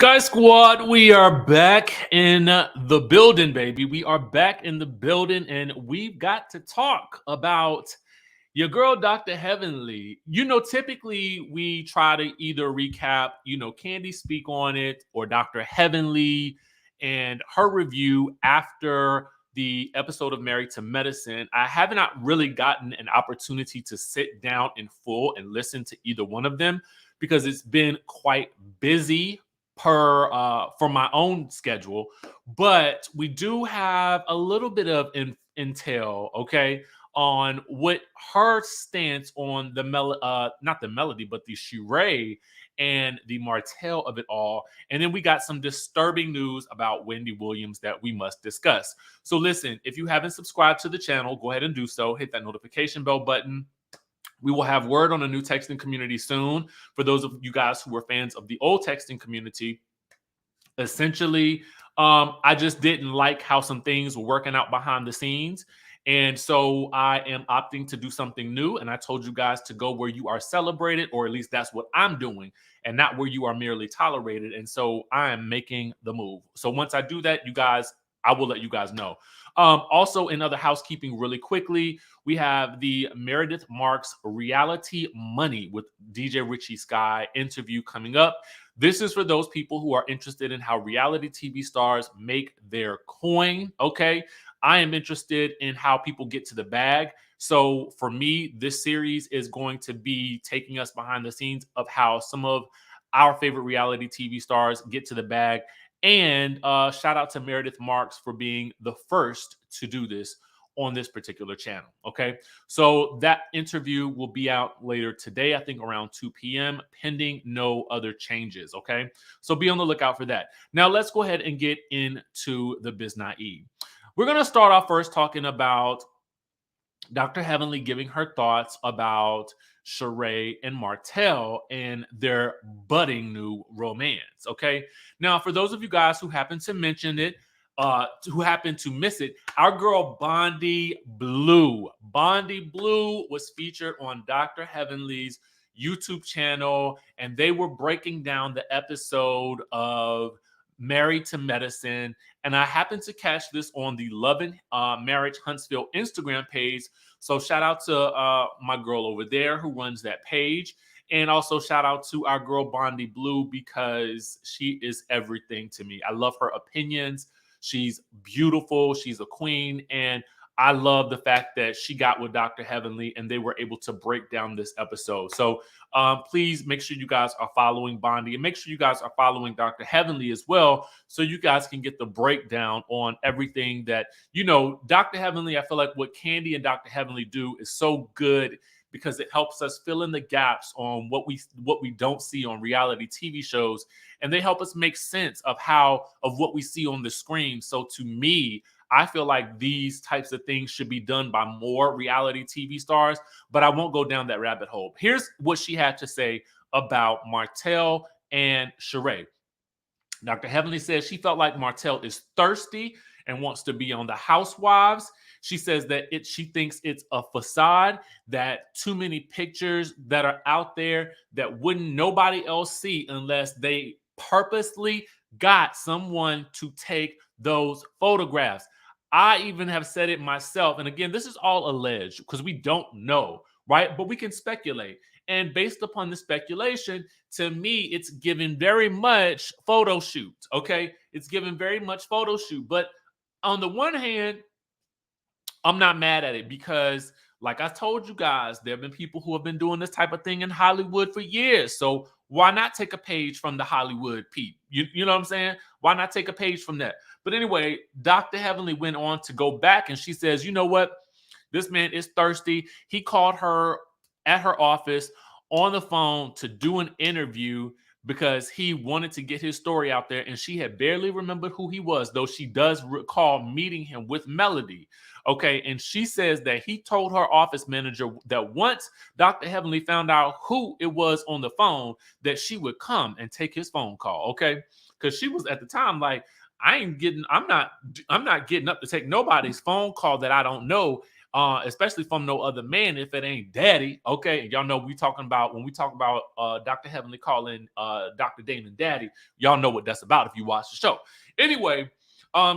Sky Squad, we are back in the building, baby. We are back in the building, and we've got to talk about your girl, Dr. Heavenly. Typically we try to either recap, Candy speak on it or Dr. Heavenly and her review after the episode of Married to Medicine. I have not really gotten an opportunity to sit down in full and listen to either one of them because it's been quite busy for my own schedule, but we do have a little bit of intel, okay, on what her stance on the not the melody, but the Sheree and the Martell of it all. And then we got some disturbing news about Wendy Williams that we must discuss. So listen, if you haven't subscribed to the channel, go ahead and do so. Hit that notification bell button. We will have word on a new texting community soon. For those of you guys who are fans of the old texting community, essentially, I just didn't like how some things were working out behind the scenes. And so I am opting to do something new. And I told you guys to go where you are celebrated, or at least that's what I'm doing, and not where you are merely tolerated. And so I am making the move. So once I do that, I will let you guys know. Also, in other housekeeping, really quickly, we have the Meredith Marks Reality Money with DJRichieSkye interview coming up. This is for those people who are interested in how reality TV stars make their coin, okay? I am interested in how people get to the bag. So for me, this series is going to be taking us behind the scenes of how some of our favorite reality TV stars get to the bag. And shout out to Meredith Marks for being the first to do this on this particular channel. Okay. So that interview will be out later today, I think around 2 p.m., pending no other changes. Okay. So be on the lookout for that. Now let's go ahead and get into the Biz Naive. We're going to start off first talking about Dr. Heavenly giving her thoughts about Sheree and Martell and their budding new romance. Okay. Now, for those of you guys who happen to mention it, who happen to miss it, our girl Bondi Blue. Bondi Blue was featured on Dr. Heavenly's YouTube channel, and they were breaking down the episode of Married to Medicine. And I happened to catch this on the Love and Marriage Huntsville Instagram page. So shout out to my girl over there who runs that page. And also shout out to our girl Bondi Blue, because she is everything to me. I love her opinions. She's beautiful. She's a queen. And I love the fact that she got with Dr. Heavenly and they were able to break down this episode. So please make sure you guys are following Bondi, and make sure you guys are following Dr. Heavenly as well, so you guys can get the breakdown on everything that, Dr. Heavenly, I feel like what Candy and Dr. Heavenly do is so good, because it helps us fill in the gaps on what we don't see on reality TV shows. And they help us make sense of what we see on the screen. So to me, I feel like these types of things should be done by more reality TV stars, but I won't go down that rabbit hole. Here's what she had to say about Martell and Sheree. Dr. Heavenly says she felt like Martell is thirsty and wants to be on the Housewives. She says that she thinks it's a facade, that too many pictures that are out there that wouldn't nobody else see unless they purposely got someone to take those photographs. I even have said it myself. And again, this is all alleged because we don't know, right? But we can speculate. And based upon the speculation, to me, it's given very much photo shoot. Okay. It's given very much photo shoot. But on the one hand, I'm not mad at it, because like I told you guys, there have been people who have been doing this type of thing in Hollywood for years. So why not take a page from the Hollywood peep? You know what I'm saying? Why not take a page from that? But anyway, Dr. Heavenly went on to go back, and she says, you know what? This man is thirsty. He called her at her office on the phone to do an interview because he wanted to get his story out there, and she had barely remembered who he was, though she does recall meeting him with Melody. Okay, and she says that he told her office manager that once Dr. Heavenly found out who it was on the phone, that she would come and take his phone call. Okay, because she was at the time like, I'm not getting up to take nobody's phone call that I don't know especially from no other man if it ain't daddy. Okay. And y'all know we talking about when we talk about Dr. Heavenly calling Dr. Damon daddy, y'all know what that's about if you watch the show. Anyway,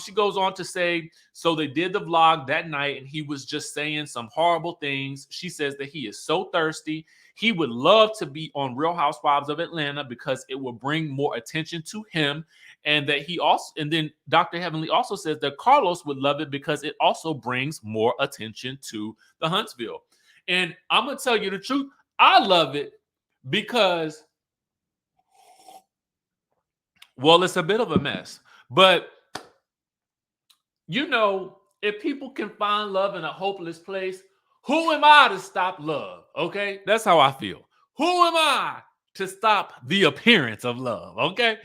she goes on to say, so they did the vlog that night and he was just saying some horrible things. She says that he is so thirsty. He would love to be on Real Housewives of Atlanta because it will bring more attention to him. And that he also, and then Dr. Heavenly also says that Carlos would love it because it also brings more attention to the Huntsville. And I'm going to tell you the truth. I love it because, well, it's a bit of a mess, but you know, if people can find love in a hopeless place, who am I to stop love? Okay, that's how I feel. Who am I to stop the appearance of love? Okay,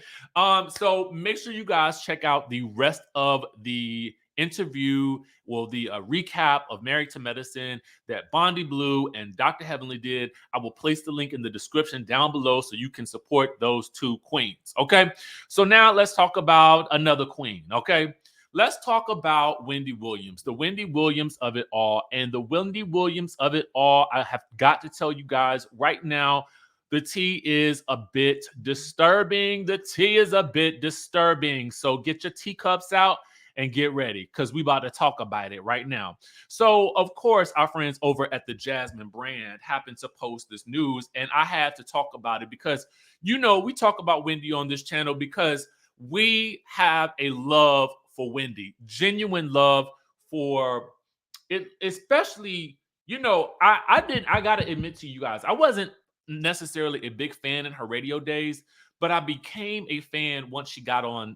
so make sure you guys check out the rest of the interview, well, the recap of Married to Medicine that Bondi Blue and Dr. Heavenly did. I will place the link in the description down below so you can support those two queens. Okay, so now let's talk about another queen. Okay. Let's talk about Wendy Williams, the Wendy Williams of it all. And the Wendy Williams of it all, I have got to tell you guys right now, the tea is a bit disturbing. The tea is a bit disturbing. So get your teacups out and get ready because we about to talk about it right now. So, of course, our friends over at the Jasmine brand happened to post this news, and I had to talk about it because, you know, we talk about Wendy on this channel because we have a love for Wendy, genuine love for it, especially, you know, I gotta admit to you guys, I wasn't necessarily a big fan in her radio days, but I became a fan once she got on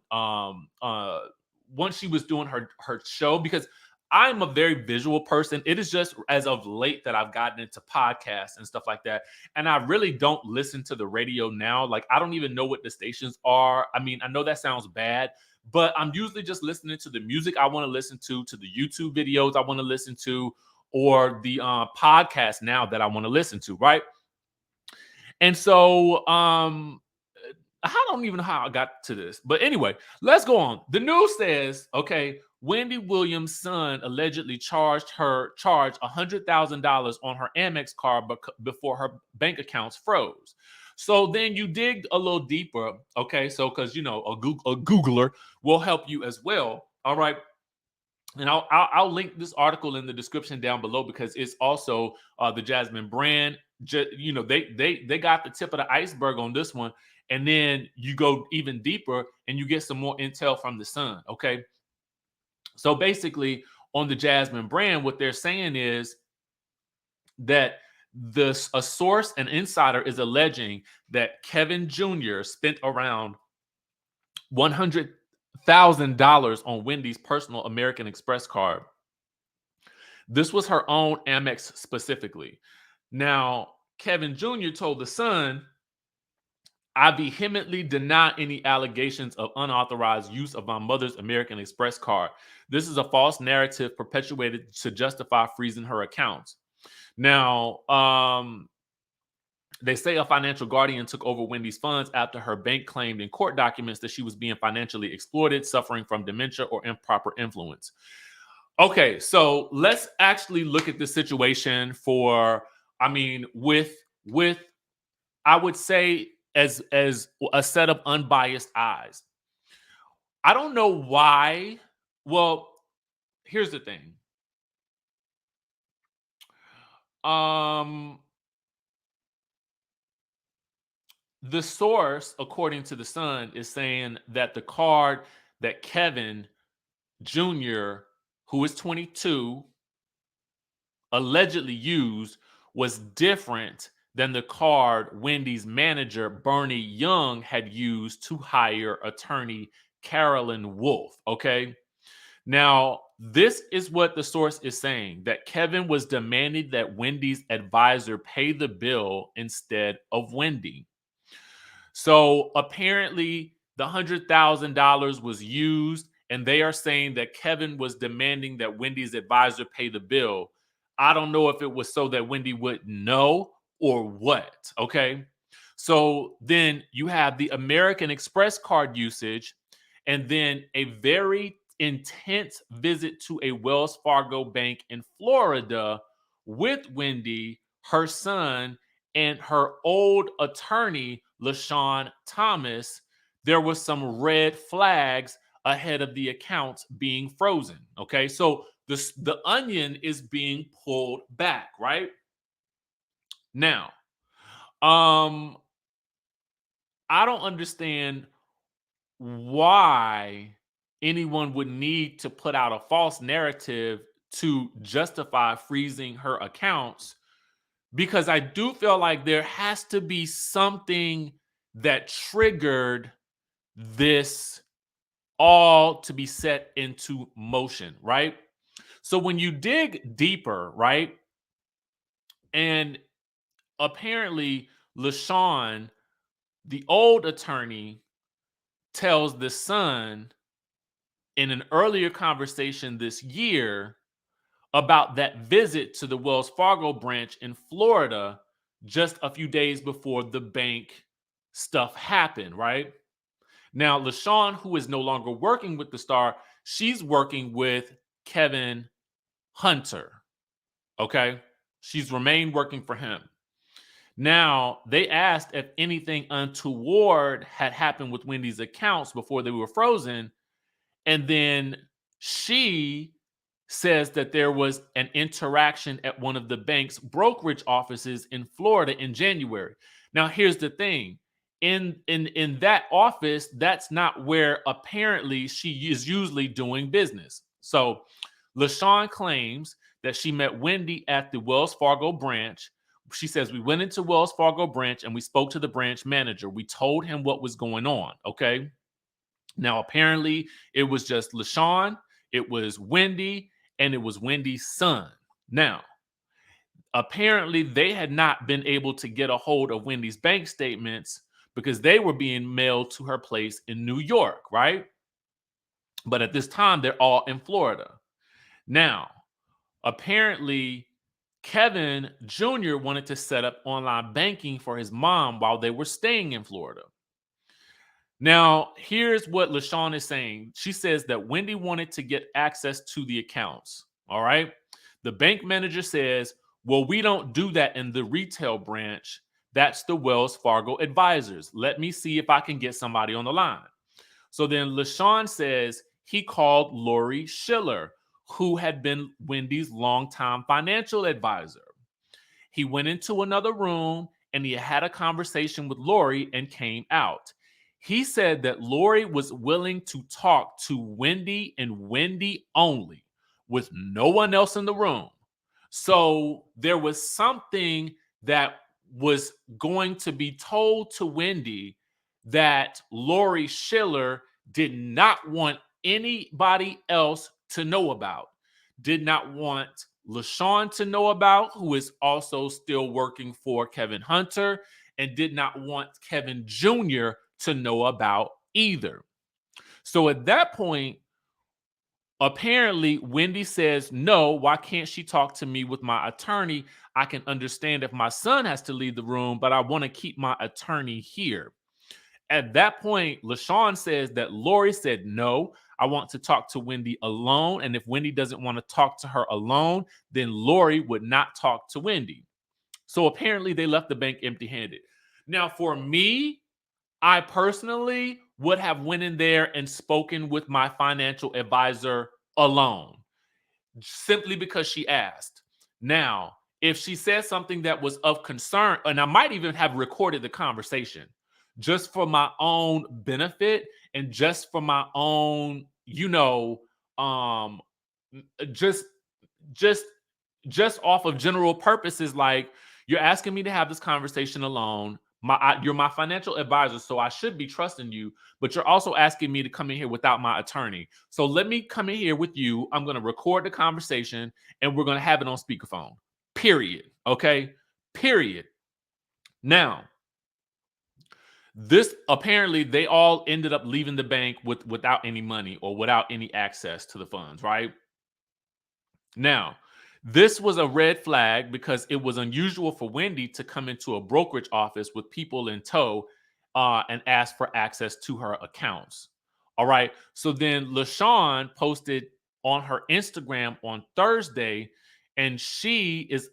once she was doing her show because I'm a very visual person. It is just as of late that I've gotten into podcasts and stuff like that. And I really don't listen to the radio now. Like, I don't even know what the stations are. I mean, I know that sounds bad, but I'm usually just listening to the music I want to listen to the YouTube videos I want to listen to, or the podcast now that I want to listen to, right? And so I don't even know how I got to this, but anyway, let's go on. The news says, okay, Wendy Williams' son allegedly charged $100,000 on her Amex card before her bank accounts froze. So then you dig a little deeper, okay? So because you know a Googler will help you as well. All right. And I'll link this article in the description down below because it's also the Jasmine brand. You know, they got the tip of the iceberg on this one, and then you go even deeper and you get some more intel from the Sun. Okay, so basically on the Jasmine brand, what they're saying is that a source, an insider, is alleging that Kevin Jr. spent around $100,000 on Wendy's personal American Express card. This was her own Amex specifically. Now, Kevin Jr. told the Sun, I vehemently deny any allegations of unauthorized use of my mother's American Express card. This is a false narrative perpetuated to justify freezing her accounts. Now, they say a financial guardian took over Wendy's funds after her bank claimed in court documents that she was being financially exploited, suffering from dementia or improper influence. Okay, so let's actually look at the situation for, I mean, with I would say as a set of unbiased eyes. I don't know why. Well, here's the thing. The source, according to the Sun, is saying that the card that Kevin Jr., who is 22, allegedly used was different than the card Wendy's manager, Bernie Young, had used to hire attorney Carolyn Wolf. Okay. Now, this is what the source is saying, that Kevin was demanding that Wendy's advisor pay the bill instead of Wendy. So apparently the $100,000 was used, and they are saying that Kevin was demanding that Wendy's advisor pay the bill. I don't know if it was so that Wendy wouldn't know or what. Okay. So then you have the American Express card usage, and then a very intense visit to a Wells Fargo bank in Florida with Wendy, her son, and her old attorney, LaShawn Thomas, there was some red flags ahead of the accounts being frozen. Okay, so the onion is being pulled back, right? Now, um, I don't understand why anyone would need to put out a false narrative to justify freezing her accounts, because I do feel like there has to be something that triggered this all to be set into motion, right? So when you dig deeper, right, and apparently LaShawn, the old attorney, tells the son in an earlier conversation this year about that visit to the Wells Fargo branch in Florida just a few days before the bank stuff happened, right? Now, LaShawn, who is no longer working with the star, she's working with Kevin Hunter, okay? She's remained working for him. Now, they asked if anything untoward had happened with Wendy's accounts before they were frozen. And then she says that there was an interaction at one of the bank's brokerage offices in Florida in January. Now, here's the thing. In that office, that's not where apparently she is usually doing business. So LaShawn claims that she met Wendy at the Wells Fargo branch. She says, we went into Wells Fargo branch and we spoke to the branch manager. We told him what was going on. Okay. Now, apparently, it was just LaShawn, it was Wendy, and it was Wendy's son. Now, apparently, they had not been able to get a hold of Wendy's bank statements because they were being mailed to her place in New York, right? But at this time, they're all in Florida. Now, apparently, Kevin Jr. wanted to set up online banking for his mom while they were staying in Florida. Now, here's what LaShawn is saying. She says that Wendy wanted to get access to the accounts. All right. The bank manager says, well, we don't do that in the retail branch. That's the Wells Fargo advisors. Let me see if I can get somebody on the line. So then LaShawn says he called Lori Schiller, who had been Wendy's longtime financial advisor. He went into another room and he had a conversation with Lori and came out. He said that Lori was willing to talk to Wendy and Wendy only, with no one else in the room. So there was something that was going to be told to Wendy that Lori Schiller did not want anybody else to know about, did not want LaShawn to know about, who is also still working for Kevin Hunter, and did not want Kevin Jr. to know about either. So at that point, apparently Wendy says, no, why can't she talk to me with my attorney? I can understand if my son has to leave the room, but I want to keep my attorney here. At that point, LaShawn says that Lori said, no, I want to talk to Wendy alone. And if Wendy doesn't want to talk to her alone, then Lori would not talk to Wendy. So apparently they left the bank empty-handed. Now, for me, I personally would have went in there and spoken with my financial advisor alone, simply because she asked. Now, if she said something that was of concern, and I might even have recorded the conversation just for my own benefit and just for my own, just just just off of general purposes, like, you're asking me to have this conversation alone. You're my financial advisor, so I should be trusting you, but you're also asking me to come in here without my attorney. So let me come in here with you. I'm going to record the conversation and we're going to have it on speakerphone. Period. Okay? Period. Now, this apparently they all ended up leaving the bank without any money or without any access to the funds, right? Now, this was a red flag because it was unusual for Wendy to come into a brokerage office with people in tow and ask for access to her accounts. All right. So then LaShawn posted on her Instagram on Thursday, and she is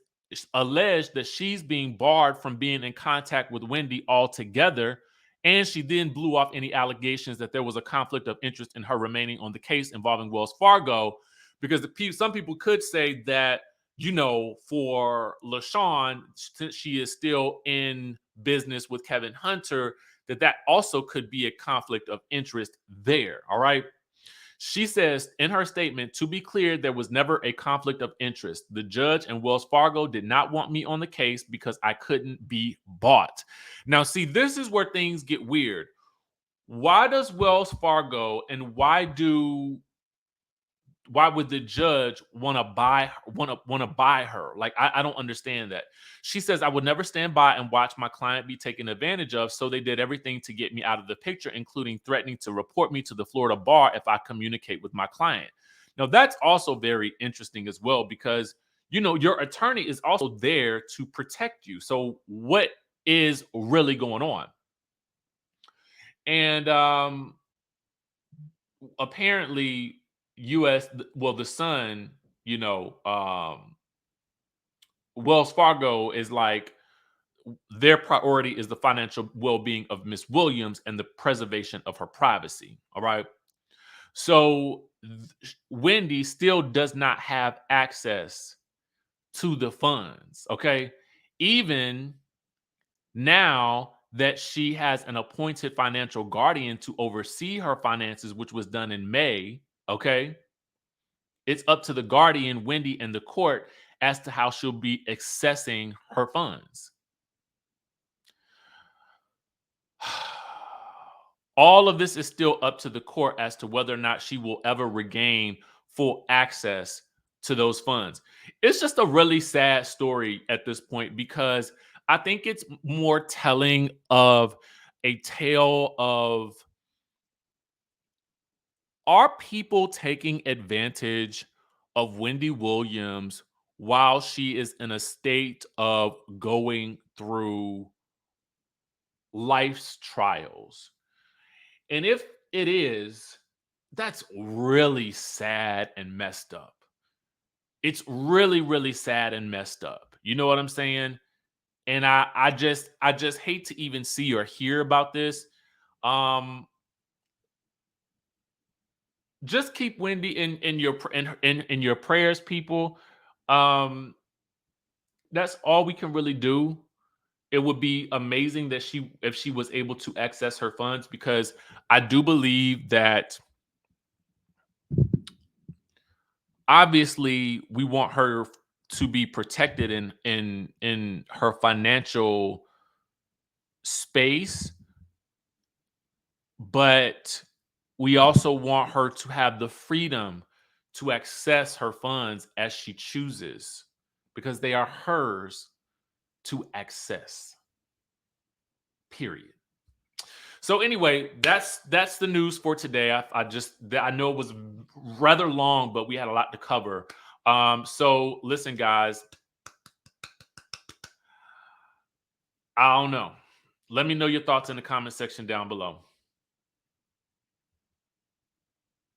alleged that she's being barred from being in contact with Wendy altogether. And she then blew off any allegations that there was a conflict of interest in her remaining on the case involving Wells Fargo. Because some people could say that, for LaShawn, since she is still in business with Kevin Hunter, that also could be a conflict of interest there. All right. She says in her statement, to be clear, there was never a conflict of interest. The judge and Wells Fargo did not want me on the case because I couldn't be bought. Now, see, this is where things get weird. Why does Wells Fargo and why would the judge want to buy her? Like, I don't understand that. She says, I would never stand by and watch my client be taken advantage of, so they did everything to get me out of the picture, including threatening to report me to the Florida bar if I communicate with my client. Now, that's also very interesting as well, because your attorney is also there to protect you. So what is really going on? And apparently the Sun, Wells Fargo is like, their priority is the financial well-being of Miss Williams and the preservation of her privacy. All right. So Wendy still does not have access to the funds. Okay. Even now that she has an appointed financial guardian to oversee her finances, which was done in May. Okay. It's up to the guardian, Wendy, and the court as to how she'll be accessing her funds. All of this is still up to the court as to whether or not she will ever regain full access to those funds. It's just a really sad story at this point, because I think it's more telling of a tale of, are people taking advantage of Wendy Williams while she is in a state of going through life's trials? And if it is, that's really sad and messed up. It's really, really sad and messed up. You know what I'm saying? And I just hate to even see or hear about this. Um, just keep Wendy in your prayers, people. Um, that's all we can really do. It would be amazing that if she was able to access her funds, because I do believe that obviously we want her to be protected in her financial space, but we also want her to have the freedom to access her funds as she chooses, because they are hers to access, period. So anyway, that's the news for today. I know it was rather long, but we had a lot to cover. So listen, guys, I don't know. Let me know your thoughts in the comment section down below.